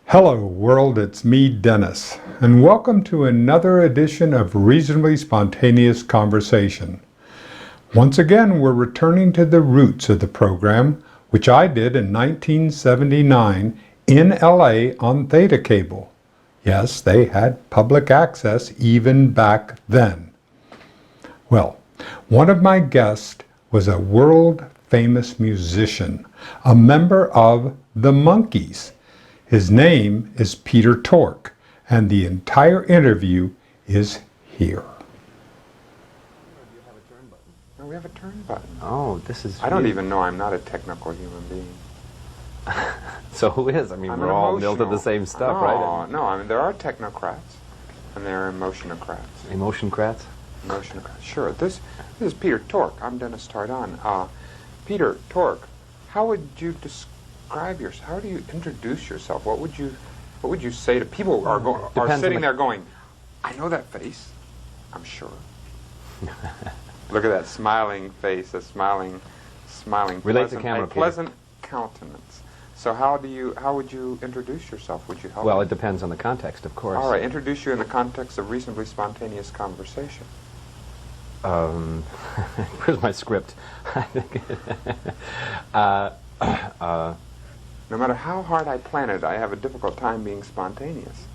Hello world, it's me, Dennis, and welcome to another edition of Reasonably Spontaneous Conversation. Once again, we're returning to the roots of the program, which I did in 1979 in LA on Theta Cable. Yes, they had public access even back then. Well, one of my guests was a world-famous musician, a member of the Monkees. His name is Peter Tork, and the entire interview is here. No, we have a turn button. Oh, this is... I don't even know. I'm not a technical human being. So who is? I mean, I'm we're all milled to the same stuff, right? No, I mean, there are technocrats, and there are emotionocrats. Emotioncrats? Emotionocrats, sure. This is Peter Tork. I'm Dennis Tardon. Peter Tork, how would you describe yourself? How do you introduce yourself? What would you say to people who are sitting there going, I know that face, I'm sure. Look at that smiling face, a smiling, Relate to camera, pleasant countenance. So how would you introduce yourself? Would you help? Well, it depends on the context, of course. All right, introduce you in the context of reasonably spontaneous conversation. Where's my script? No matter how hard I plan it, I have a difficult time being spontaneous.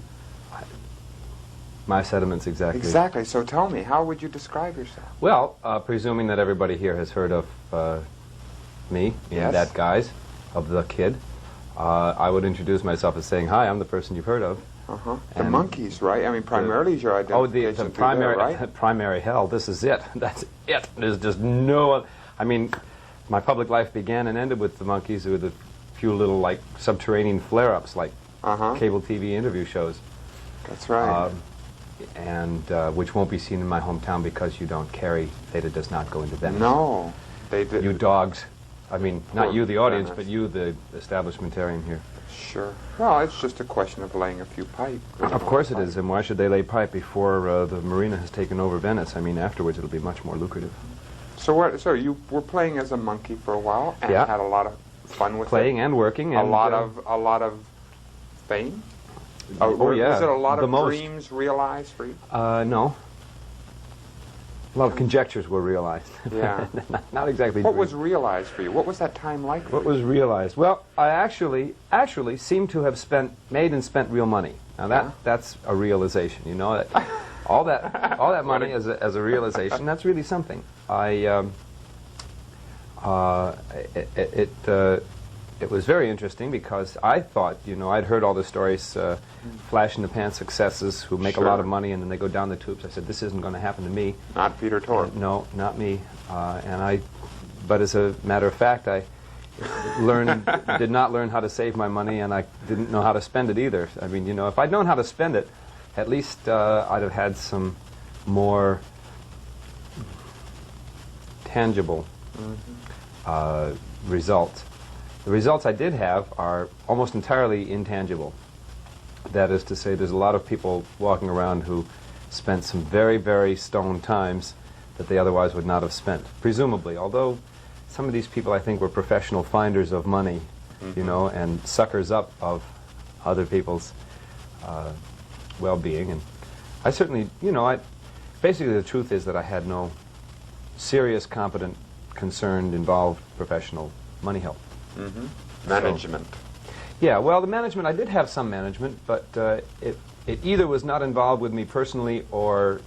My sentiments, exactly. Exactly. So tell me, how would you describe yourself? Well, presuming that everybody here has heard of me in Yes. that guise of the kid, I would introduce myself as saying, hi, I'm the person you've heard of. The Monkees, right? I mean, primarily is your identification. The primary, right? primary hell, this is it. That's it. There's just no... I mean, my public life began and ended with the Monkees, with a few little, like, subterranean flare-ups, like cable TV interview shows. That's right. And which won't be seen in my hometown because you don't carry, Theta does not go into Venice. No, they did. You dogs. I mean, not you, the audience, Venice. but you, the establishmentarian here. Sure. Well, it's just a question of laying a few pipe. Of course it is, and why should they lay pipe before the marina has taken over Venice? I mean, afterwards it'll be much more lucrative. So so you were playing as a monkey for a while and Yeah. had a lot of fun with Playing it. and working. A And, lot of fame? Oh, yeah. Was it a lot The of most. dreams realized for you? No. A lot of conjectures were realized. Yeah. Not exactly What dreams. was realized for you? What was that time like for What you? was realized? Well, I actually seem to have made and spent real money. Now that's a realization, you know. That, all that money as a realization. That's really something. It was very interesting because I thought, you know, I'd heard all the stories, flash in the pan successes who make a lot of money and then they go down the tubes. I said, this isn't going to happen to me. Not Peter Tork. No, not me. But as a matter of fact, I did not learn how to save my money, and I didn't know how to spend it either. I mean, you know, if I'd known how to spend it, at least I'd have had some more tangible results. The results I did have are almost entirely intangible. That is to say, there's a lot of people walking around who spent some very, very stoned times that they otherwise would not have spent, presumably. Although some of these people, I think, were professional finders of money, you know, and suckers up of other people's well-being. And I certainly, you know, basically the truth is that I had no serious, competent, concerned, involved professional money help. Management. Yeah, well, the management, I did have some management, but it either was not involved with me personally or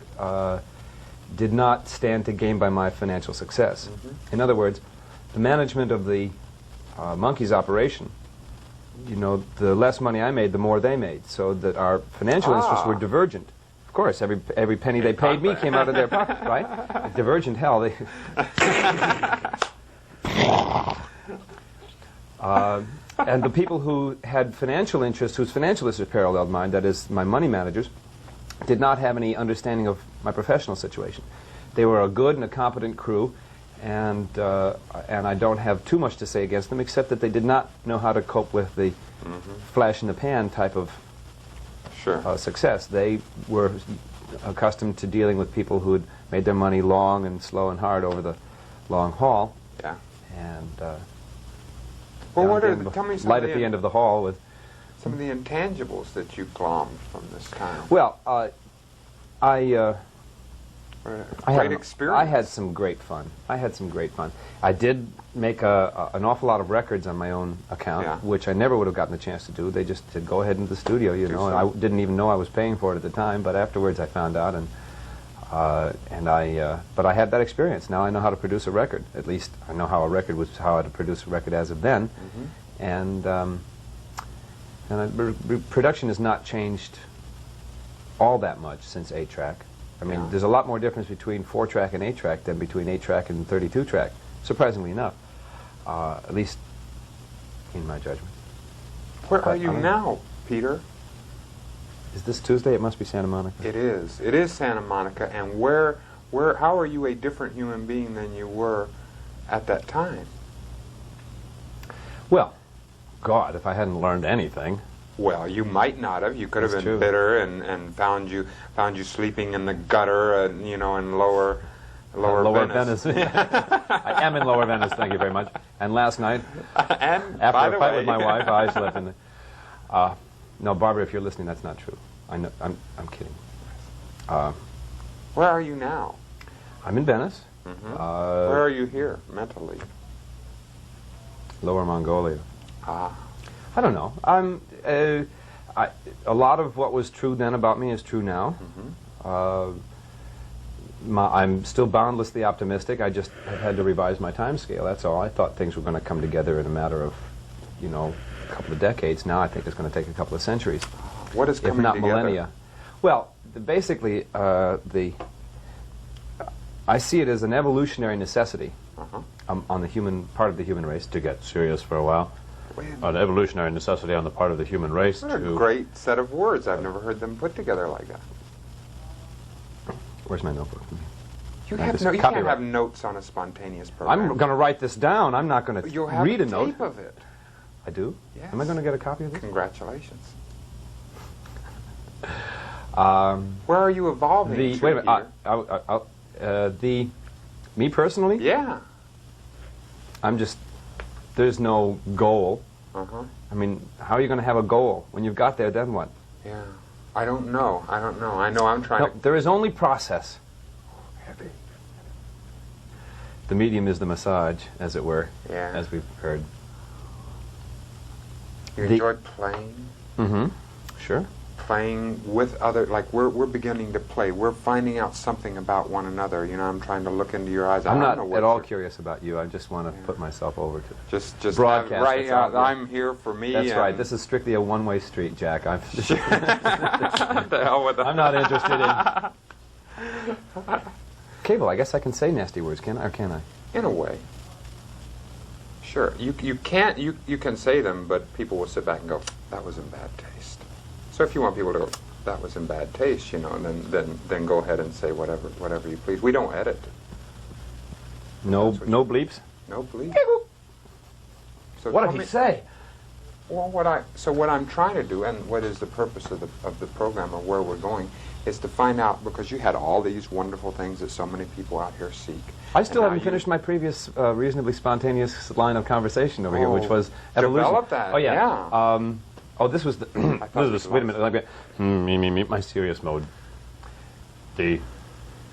did not stand to gain by my financial success. In other words, the management of the Monkees operation, you know, the less money I made, the more they made, so that our financial interests were divergent. Of course, every penny they paid me came out of their pocket, right? Divergent hell. They and the people who had financial interests, whose financial interests paralleled mine, that is, my money managers, did not have any understanding of my professional situation. They were a good and a competent crew, and I don't have too much to say against them, except that they did not know how to cope with the flash-in-the-pan type of success. They were accustomed to dealing with people who had made their money long and slow and hard over the long haul. Yeah. And well, tell me light at the end of the hall with some of the intangibles that you glommed from this time? Well, Great experience. I had some great fun. I did make an awful lot of records on my own account, Yeah. which I never would have gotten the chance to do. They just said, go ahead into the studio, you know, and I so. didn't even know I was paying for it at the time, but afterwards I found out, but I had that experience. Now I know how to produce a record. At least I know how to produce a record as of then. Mm-hmm. Production has not changed all that much since 8-track. I mean, Yeah. there's a lot more difference between 4-track and 8-track than between 8-track and 32-track, surprisingly enough, at least in my judgment. Where are you now, Peter? Is this Tuesday? It must be Santa Monica. It is. It is Santa Monica. And how are you a different human being than you were at that time? Well, God, if I hadn't learned anything. Well, you might not have. You could have That's been true. bitter and found you sleeping in the gutter, you know, in lower Venice. I am in Lower Venice, thank you very much. And last night, And after by a the fight way, with my wife, I slept in the... no, Barbara, if you're listening, that's not true. I know, I'm kidding. where are you now? I'm in Venice, Where are you here mentally? Lower Mongolia. Ah, I don't know. A lot of what was true then about me is true now. I'm still boundlessly optimistic. I just have had to revise my time scale. That's all. I thought things were going to come together in a matter of, you know, a couple of decades. Now I think it's going to take a couple of centuries, what is coming if not together? millennia. Well, basically, I see it as an evolutionary necessity on the human part of the human race, to get serious for a while. Wait a minute. An evolutionary necessity on the part of the human race What a to... great set of words. I've never heard them put together like that. Where's my notebook? You No, have this no. is You can't copyright. have notes on a spontaneous program. I'm going to write this down. I'm not going to You'll have read a a note. tape of it. I do? Yes. Am I going to get a copy of this? Congratulations. Where are you evolving to, Wait a Peter? minute. Me personally? Yeah. I'm just, there's no goal. I mean, how are you going to have a goal? When you've got there, then what? Yeah. I don't know. I know I'm trying No, to... there is only process. The medium is the massage, as it were, Yeah. as we've heard. You enjoy playing? Mm-hmm. Sure. Playing with other... Like, we're beginning to play. We're finding out something about one another. You know, I'm trying to look into your eyes. I'm I not don't know what at all you're- curious about you. I just want to put myself over to... Just broadcast have, right, what's out there. I'm here for me. That's and right. This is strictly a one-way street, Jack. I'm the hell with I'm not interested in... Cable, I guess I can say nasty words, can I? Or can I? In a way. Sure. You can't... You can say them, but people will sit back and go, that was in bad taste. So if you want people to go, that was in bad taste, you know, and then go ahead and say whatever you please. We don't edit. No bleeps? No bleep. So What tell did he me- say? Well, what I'm trying to do, and what is the purpose of the program, or where we're going, is to find out, because you had all these wonderful things that so many people out here seek. I still And now haven't finished my previous reasonably spontaneous line of conversation over here, which was develop evolution. that, Oh, yeah. yeah. This was the... thought this it was, was wait a minute. Let me my serious mode. The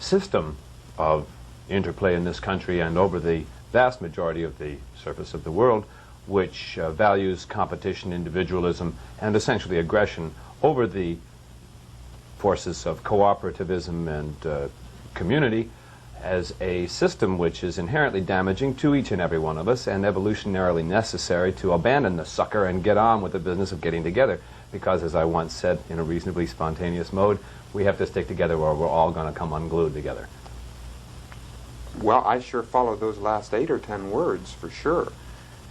system of interplay in this country and over the vast majority of the surface of the world, which values competition, individualism, and essentially aggression over the forces of cooperativism and community, as a system which is inherently damaging to each and every one of us and evolutionarily necessary to abandon the sucker and get on with the business of getting together. Because, as I once said in a reasonably spontaneous mode, we have to stick together or we're all going to come unglued together. Well, I sure followed those last 8 or 10 words for sure.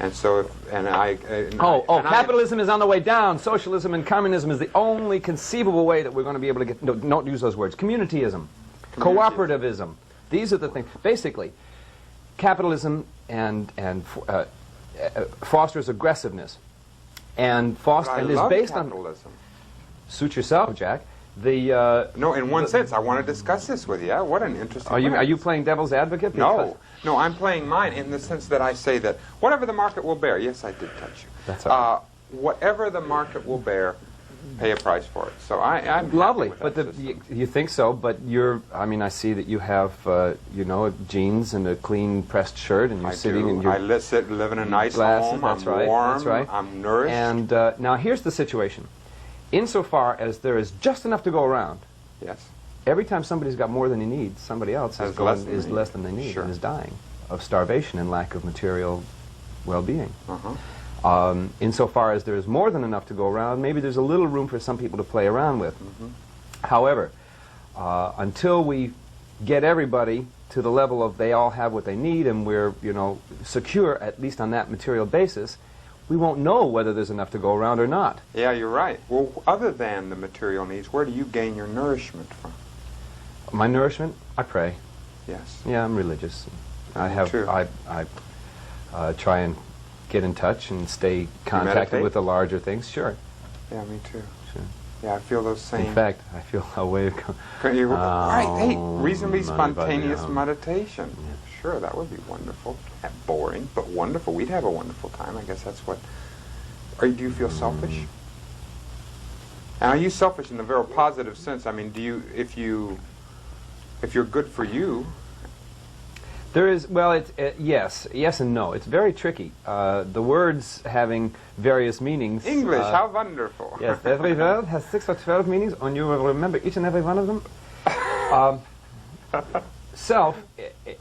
And so, Capitalism is on the way down. Socialism and communism is the only conceivable way that we're going to be able to get... No, don't use those words. Communityism. Cooperativism. These are the things. Basically, capitalism and fosters aggressiveness. And I is love based on... capitalism. Suit yourself, Jack. No, in one sense, I want to discuss this with you. What an interesting... Are you lens. playing devil's advocate? No, I'm playing mine in the sense that I say that whatever the market will bear. Yes, I did touch you. That's all right. whatever the market will bear, pay a price for it. So I'm happy Lovely, with but that system. you think so, but I mean, I see that you have, you know, jeans and a clean pressed shirt, and you're sitting and you're... I live in a nice glasses, home, that's I'm right, warm, that's right. I'm nourished. And now here's the situation. Insofar as there is just enough to go around, yes. every time somebody's got more than he needs, somebody else Has is less than they need Sure. and is dying of starvation and lack of material well-being. Uh-huh. Insofar as there is more than enough to go around, maybe there's a little room for some people to play around with. However, until we get everybody to the level of they all have what they need and we're, you know, secure, at least on that material basis, we won't know whether there's enough to go around or not. Yeah, you're right. Well, other than the material needs, where do you gain your nourishment from? My nourishment? I pray. Yes. Yeah, I'm religious. I Me have. too. I try and get in touch and stay contacted meditate? with the larger things. Sure. Yeah, me too. Sure. Yeah, I feel those same... In fact, I feel a way of... Right, hey, reasonably money, spontaneous buddy, meditation. Sure, that would be wonderful. Boring, but wonderful. We'd have a wonderful time. I guess that's what... do you feel selfish? And are you selfish in the very positive sense? I mean, do you, if you're good for you... There is, well, yes and no. It's very tricky. The words having various meanings. English, how wonderful. Yes, every word has 6 or 12 meanings, and you will remember each and every one of them. Self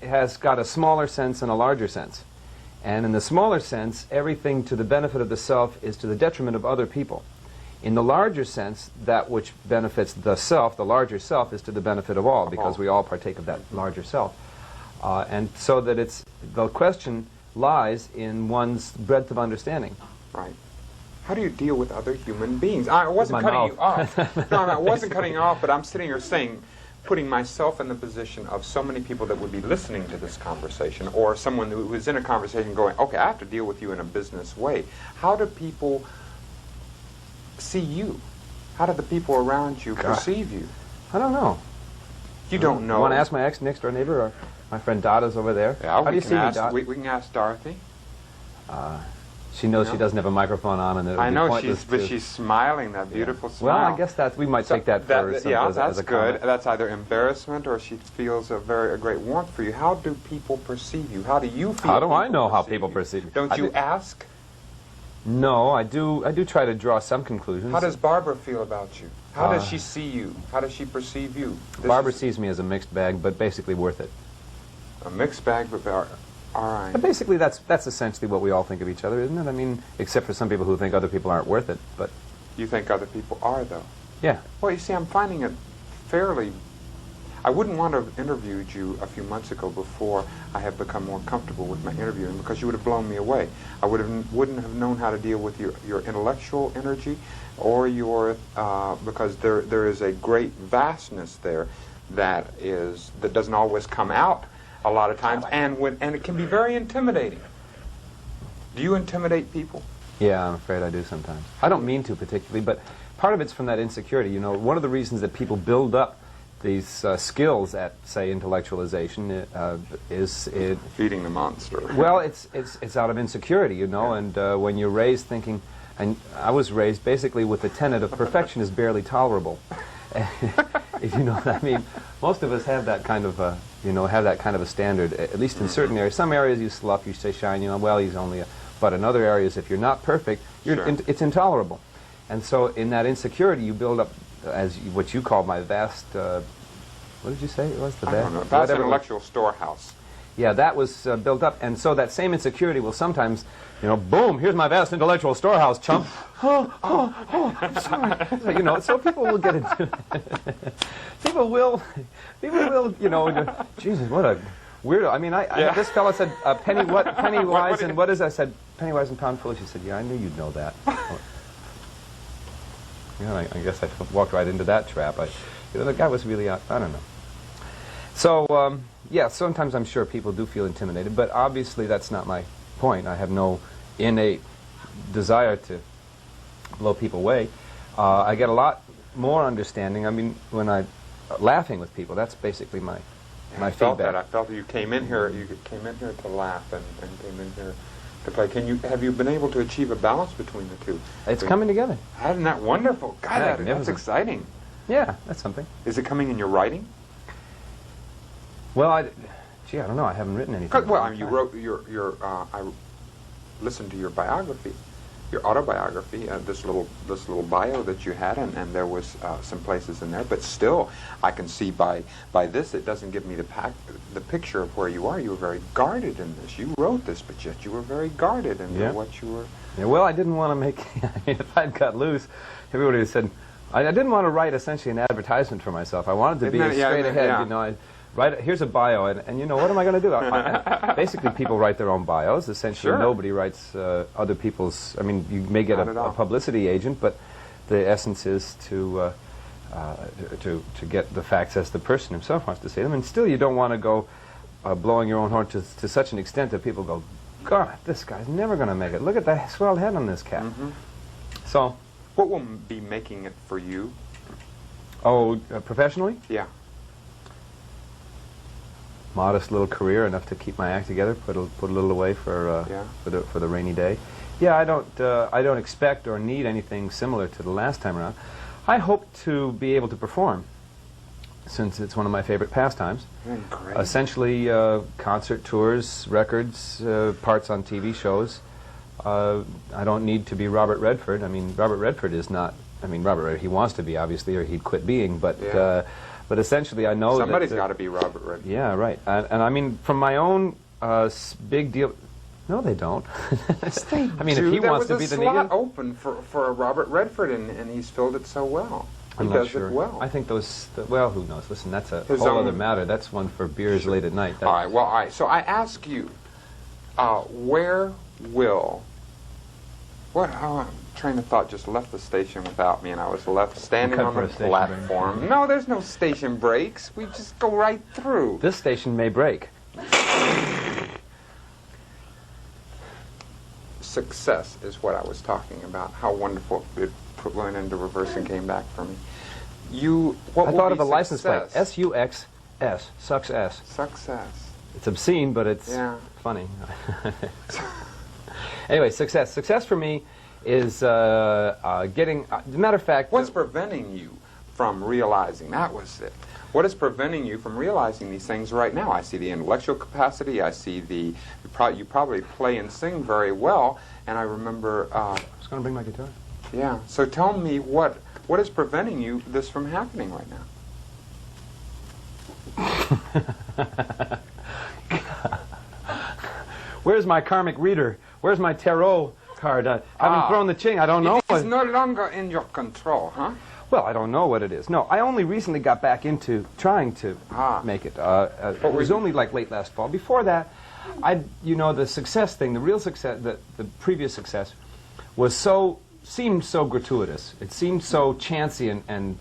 has got a smaller sense and a larger sense. And in the smaller sense, everything to the benefit of the self is to the detriment of other people. In the larger sense, that which benefits the self, the larger self, is to the benefit of all, because we all partake of that larger self. And so that the question lies in one's breadth of understanding. Right. How do you deal with other human beings? I wasn't My cutting mouth. you off. No, I wasn't cutting you off, but I'm sitting here saying, putting myself in the position of so many people that would be listening to this conversation, or someone who is in a conversation going, okay, I have to deal with you in a business way. How do people see you? How do the people around you perceive you? I don't know. You don't know. You want to ask my next door neighbor, or my friend Dada's over there? Yeah, How do you see me, Dot? we can ask Dorothy. She knows she doesn't have a microphone on, and I know she's smiling, that beautiful smile. Well, I guess we might take that for as that's a good. comment. That's either embarrassment or she feels a great warmth for you. How do people perceive you? How do you feel? How do I know how people perceive me? Don't you ask? No, I do try to draw some conclusions. How does Barbara feel about you? How does she see you? How does she perceive you? Barbara sees me as a mixed bag, but basically worth it. A mixed bag, but all right. But basically, that's essentially what we all think of each other, isn't it? I mean, except for some people who think other people aren't worth it. But you think other people are, though? Yeah. Well, you see, I'm finding it fairly... I wouldn't want to have interviewed you a few months ago before I have become more comfortable with my interviewing, because you would have blown me away. I wouldn't have known how to deal with your intellectual energy, or your because there is a great vastness there that doesn't always come out a lot of times, and it can be very intimidating. Do you intimidate people? Yeah, I'm afraid I do sometimes. I don't mean to particularly, but part of it's from that insecurity. You know, one of the reasons that people build up these skills at, say, intellectualization is feeding the monster. Well, it's out of insecurity, you know, and when you're raised thinking, and I was raised basically with the tenet of perfection is barely tolerable. If you know what I mean. Most of us have that kind of a standard, at least in certain areas. Some areas you slough, you say shine, you know, well, he's only but in other areas, if you're not perfect, it's intolerable. And so in that insecurity, you build up, as what you call my vast, what did you say it was? The vast intellectual storehouse. Yeah, that was built up, and so that same insecurity will sometimes, you know, boom, here's my vast intellectual storehouse, chump. I'm sorry. You know, so people will get into people will, you know, Jesus, what a weirdo. I mean, this fellow said, penny wise and what is that? I said, penny wise and pound foolish. He said, yeah, I knew you'd know that. Yeah, I guess I walked right into that trap. The guy was really, I don't know. So, yeah, sometimes I'm sure people do feel intimidated, but obviously that's not my point. I have no innate desire to blow people away. I get a lot more understanding. I mean, when I'm laughing with people, that's basically my I felt feedback. that. I felt that you came in here to laugh and came in here to play. Have you been able to achieve a balance between the two? It's coming together. Isn't that wonderful? God, that's Magnificent. exciting. Yeah, that's something. Is it coming in your writing? Well, I don't know. I haven't written anything. Well, I mean, you wrote I listened to your biography, your autobiography, this little bio that you had, and there was some places in there. But still, I can see by this, it doesn't give me the picture of where you are. You were very guarded in this. You wrote this, but yet you were very guarded in what you were. Yeah, well, I didn't want to make. I mean, if I'd got loose, everybody would have said. I didn't want to write essentially an advertisement for myself. I wanted to be straight ahead. Yeah. You know, here's a bio, and you know, what am I going to do? Basically, people write their own bios. Essentially, nobody writes other people's. I mean, you may get a publicity agent, but the essence is to get the facts as the person himself wants to say them. And still, you don't want to go blowing your own horn to such an extent that people go, God, this guy's never going to make it. Look at that swelled head on this cat. Mm-hmm. So, what will be making it for you? Oh, professionally? Yeah. Modest little career, enough to keep my act together. Put a little away for the rainy day. Yeah, I don't expect or need anything similar to the last time around. I hope to be able to perform, since it's one of my favorite pastimes. Great. Essentially, concert tours, records, parts on TV shows. I don't need to be Robert Redford. I mean, Robert Redford is not. I mean, Robert Redford, he wants to be, obviously, or he'd quit being. But essentially, I know somebody's got to be Robert Redford. Yeah, right. And I mean, from my own big deal. No, they don't. I mean, if he wants to be the slot open for a Robert Redford, and he's filled it so well. I'm not sure. Well, I think well, who knows? Listen, that's a whole other matter. That's one for beers late at night. All right. Well, so I ask you, where will? What? Train of thought just left the station without me, and I was left standing on the platform. No, there's no station breaks. We just go right through. This station may break. Success is what I was talking about. How wonderful it went into reverse and came back for me. I thought of a license plate. S-U-X-S. Success. Success. It's obscene, but it's funny. Anyway, success. Success for me is getting. As a matter of fact, what's preventing you from realizing? That was it. What is preventing you from realizing these things right now? I see the intellectual capacity. I see you probably play and sing very well. And I remember. I was going to bring my guitar. Yeah. So tell me what is preventing this from happening right now? Where's my karmic reader? Where's my tarot card? I haven't thrown the ching. I don't know. It's no longer in your control, huh? Well, I don't know what it is. No, I only recently got back into trying to make it. It was only like late last fall. Before that, the success thing, the real success, the previous success, seemed so gratuitous. It seemed so chancy, and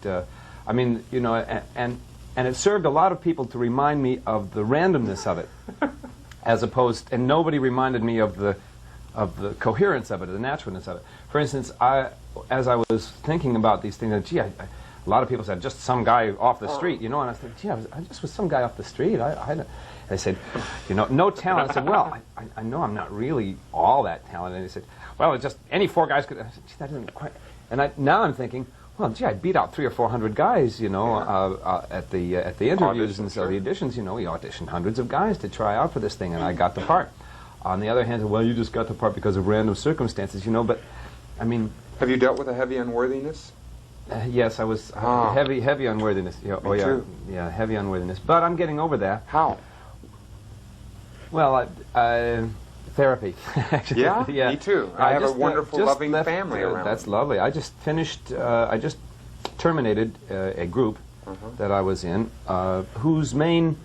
I mean, and it served a lot of people to remind me of the randomness of it, as opposed, and nobody reminded me of the coherence of it, the naturalness of it. For instance, as I was thinking about these things, a lot of people said, just some guy off the street, and I said, gee, I just was some guy off the street. They said, no talent. I said, well, I know I'm not really all that talented. And they said, well, it's just any four guys could. I said, gee, that isn't quite. And now I'm thinking, well, gee, I beat out 300 or 400 guys, at the interviews and so the auditions. We auditioned hundreds of guys to try out for this thing, and I got the part. On the other hand, well, you just got the part because of random circumstances, but, I mean... Have you dealt with a heavy unworthiness? Yes, I was heavy unworthiness. Me too. Yeah, heavy unworthiness. But I'm getting over that. How? Well, therapy. Yeah, me too. I have a wonderful, loving family around. That's lovely. I just finished, I just terminated a group that I was in, whose main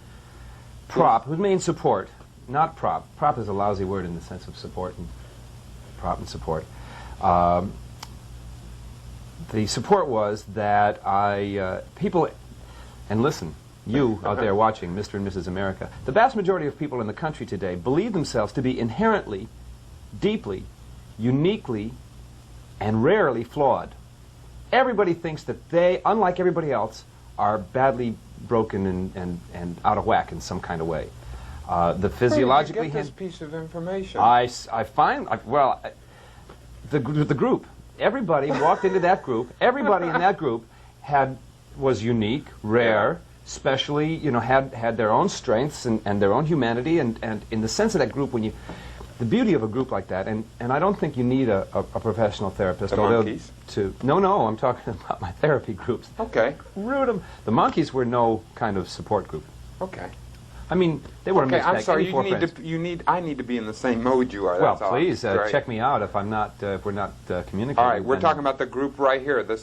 support, not prop. Prop is a lousy word in the sense of support and prop and support. The support was that people, and listen, you out there watching, Mr. and Mrs. America, the vast majority of people in the country today believe themselves to be inherently, deeply, uniquely, and rarely flawed. Everybody thinks that they, unlike everybody else, are badly broken and out of whack in some kind of way. Where The did physiologically... you get this piece of information? The group. Everybody walked into that group. Everybody in that group was unique, rare, specially, had their own strengths and their own humanity. And in the sense of that group, the beauty of a group like that, and I don't think you need a professional therapist. The Monkees? No, I'm talking about my therapy groups. Okay. Root 'em. The Monkees were no kind of support group. Okay. I mean, they were a Okay, mixed I'm bag. sorry. Any four I need to be in the same mode you are. Well, That's all. please Great. check me out if we're not communicating. All right, we're then- talking about the group right here. The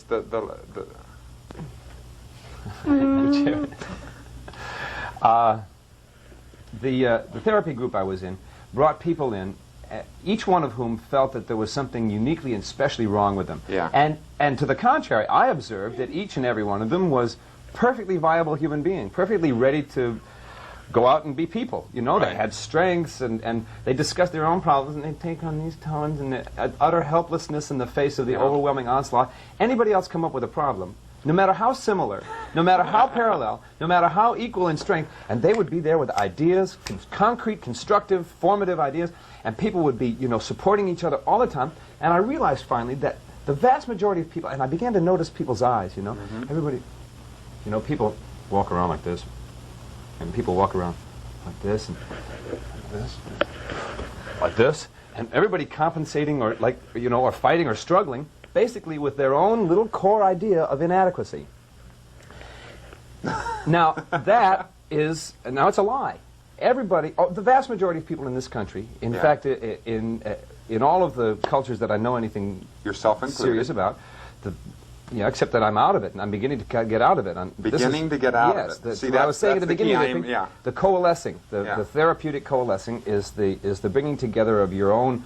therapy group I was in brought people in, each one of whom felt that there was something uniquely and specially wrong with them. Yeah. And to the contrary, I observed that each and every one of them was perfectly viable human being, perfectly ready to go out and be people. They Right. had strengths, and they discussed their own problems, and they'd take on these tones, and the utter helplessness in the face of the Yeah. overwhelming onslaught. Anybody else come up with a problem, no matter how similar, no matter how parallel, no matter how equal in strength, and they would be there with ideas, concrete, constructive, formative ideas, and people would be, supporting each other all the time. And I realized finally that the vast majority of people, and I began to notice people's eyes, everybody, people walk around like this, and people walk around like this, and like this, and everybody compensating or or fighting or struggling, basically with their own little core idea of inadequacy. Now, it's a lie. Everybody, the vast majority of people in this country, in Yeah. fact, in all of the cultures that I know anything Yourself included. serious about, except that I'm out of it, and I'm beginning to get out of it. Beginning to get out yes, of it. See, what I was saying at that's the beginning. key. I think Yeah. the coalescing, Yeah. the therapeutic coalescing is the bringing together of your own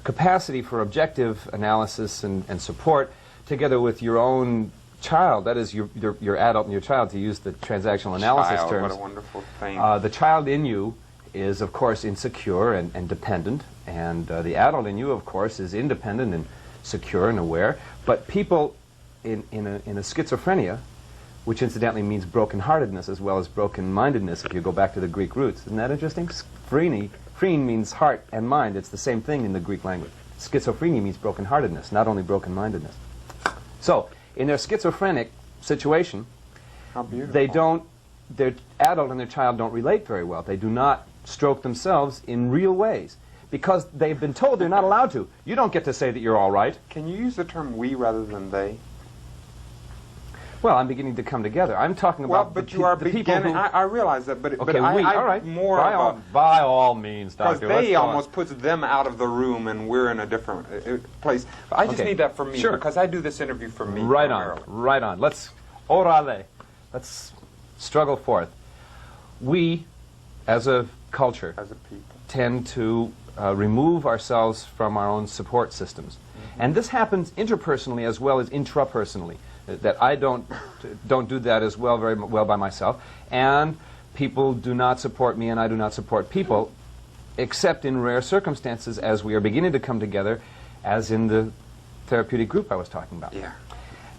capacity for objective analysis and support, together with your own child. That is your adult and your child, to use the transactional analysis Child, terms. what a wonderful thing. The child in you is, of course, insecure and dependent, and the adult in you, of course, is independent and secure and aware. But people in a schizophrenia, which incidentally means broken-heartedness as well as broken-mindedness, if you go back to the Greek roots. Isn't that interesting? Phrene means heart and mind. It's the same thing in the Greek language. Schizophrenia means broken-heartedness, not only broken-mindedness. So, in their schizophrenic situation, How beautiful. their adult and their child don't relate very well. They do not stroke themselves in real ways because they've been told they're not allowed to. You don't get to say that you're all right. Can you use the term we rather than they? Well, I'm beginning to come together. I'm talking about but the, you are the people beginning. who... I realize that, but Okay, I all right. more By all means, because Doctor. Let's they go on. almost puts them out of the room, and we're in a different place. But I just Okay. need that for me Sure. because I do this interview for me. Right on, primarily. right on. Orale. Let's struggle forth. We, as a culture, As a people. tend to remove ourselves from our own support systems. And this happens interpersonally as well as intrapersonally. That I don't do that as very well by myself. And people do not support me and I do not support people, except in rare circumstances as we are beginning to come together, as in the therapeutic group I was talking about. Yeah.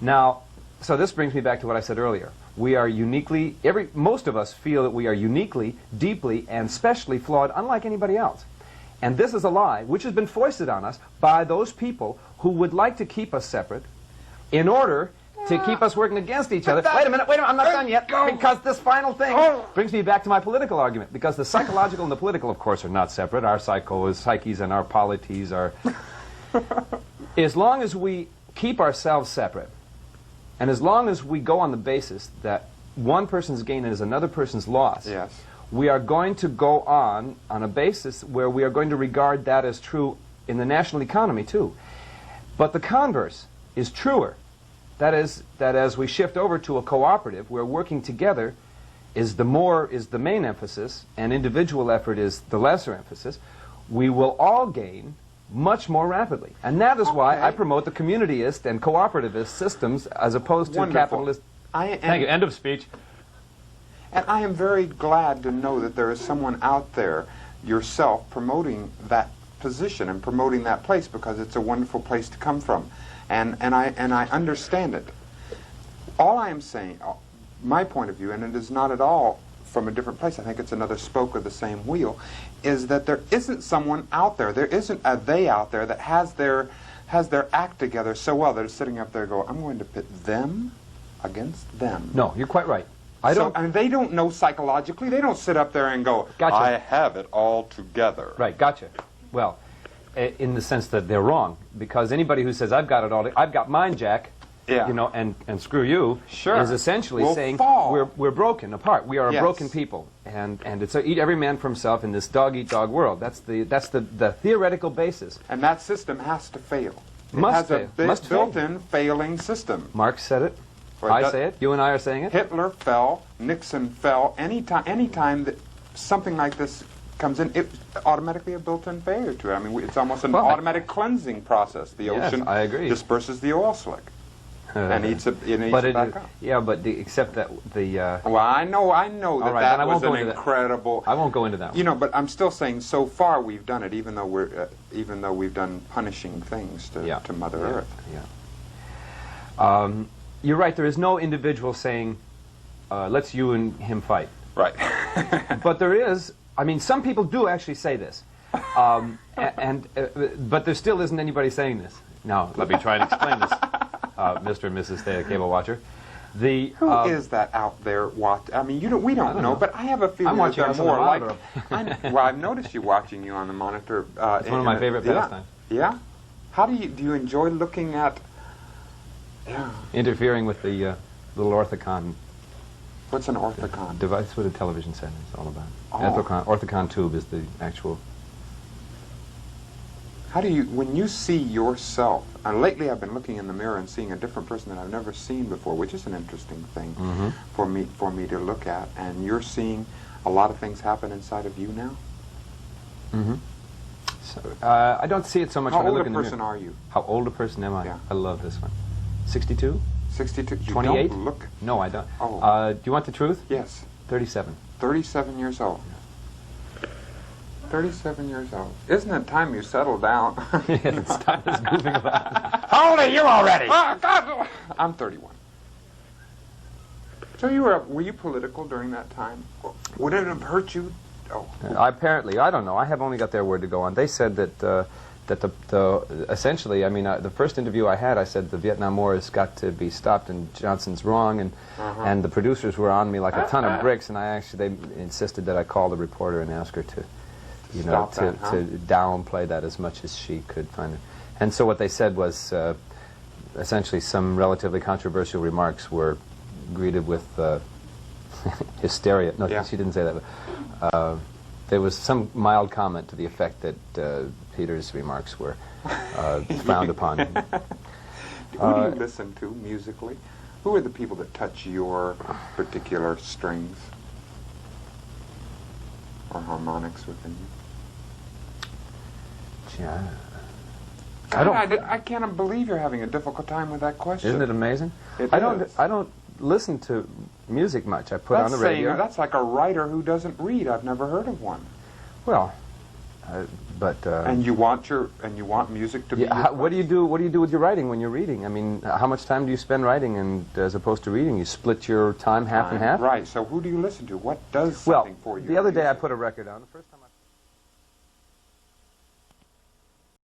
Now, so this brings me back to what I said earlier. We are uniquely, most of us feel that we are uniquely, deeply, and specially flawed, unlike anybody else. And this is a lie, which has been foisted on us by those people who would like to keep us separate in order to keep us working against each other. Wait a minute, I'm not done yet, because this final thing brings me back to my political argument, because the psychological and the political, of course, are not separate. Our psyches and our polities are... As long as we keep ourselves separate, and as long as we go on the basis that one person's gain is another person's loss, Yes. we are going to go on a basis where we are going to regard that as true in the national economy, too. But the converse is truer. That is, that as we shift over to a cooperative, where working together is the main emphasis, and individual effort is the lesser emphasis, we will all gain much more rapidly. And that is why I promote the communityist and cooperativist systems as opposed to Wonderful. capitalist. Thank Thank you. End of speech. And I am very glad to know that there is someone out there, yourself, promoting that position and promoting that place, because it's a wonderful place to come from. And I understand it. All I am saying, my point of view, and it is not at all from a different place. I think it's another spoke of the same wheel, is that there isn't someone out there, there isn't a they out there that has their act together so well. They're sitting up there going, I'm going to pit them against them. No, you're quite right. And they don't know psychologically. They don't sit up there and go, Gotcha. I have it all together. Right, gotcha. Well, in the sense that they're wrong, because anybody who says, I've got it all, I've got mine, Jack, Yeah. you know, and screw you, Sure. is essentially We'll saying fall. we're broken apart. We are a Yes. broken people, and it's eat every man for himself in this dog-eat-dog world. That's the theoretical basis. And that system has to fail. Must it has fail. a Must fail. built-in failing system. Marx said it. Well, I say it. You and I are saying it. Hitler fell, Nixon fell. Anytime that something like this comes in, it's automatically a built-in failure to it. I mean, it's almost an automatic cleansing process. The Yes, ocean I agree. disperses the oil slick and eats it back up. Yeah, but except that the. Well, I know All that right, that then I was won't go an into that. incredible. I won't go into that one. You know, but I'm still saying so far we've done it, even though we've done punishing things to Mother Earth. Yeah. You're right. There is no individual saying, "Let's you and him fight." Right. But there is. I mean, some people do actually say this, but there still isn't anybody saying this. Now, let me try and explain this, Mr. and Mrs. Thea, cable watcher. Who is that out there? I mean, we don't know, but I have a feeling I'm watching that on more the like. monitor. Well, I've noticed you watching you on the monitor. It's one of my favorite pastimes. Yeah. How do you enjoy looking at? Yeah. Interfering with the little orthicon What's an orthicon? device. That's what a television set is all about. Oh. Orthicon tube is the actual. How do you, when you see yourself, and lately I've been looking in the mirror and seeing a different person that I've never seen before, which is an interesting thing for me to look at, and you're seeing a lot of things happen inside of you now? Mm-hmm. So, I don't see it so much How when I old look a in the person mirror. are you? How old a person am I? Yeah. I love this one. 62? 62. You 28? don't look. No, I don't. Oh. Do you want the truth? Yes. 37. 37 years old. 37 years old. Isn't it time you settle down? Yeah, stop this goofing about. How old are you already? Oh, God. I'm 31. So were you political during that time? Would it have hurt you? Oh. Apparently, I don't know. I have only got their word to go on. They said that essentially, I mean, the first interview I had, I said the Vietnam War has got to be stopped and Johnson's wrong, and the producers were on me like a ton of bricks, and they insisted that I call the reporter and ask her to, you know, to downplay that as much as she could find it. And so what they said was essentially some relatively controversial remarks were greeted with hysteria. No, she didn't say that. But, there was some mild comment to the effect that Peter's remarks were frowned upon. Who do you listen to musically? Who are the people that touch your particular strings or harmonics within you? Yeah. I can't believe you're having a difficult time with that question. Isn't it amazing? It I is. don't listen to music much. I put on the radio. That's like a writer who doesn't read. I've never heard of one. Well, but And you want music to be. yeah, what do you do? What do you do with your writing when you're reading? I mean, how much time do you spend writing, and as opposed to reading, you split your time half and half? Right. So who do you listen to? What does something for you? The other day I put a record on. The first time.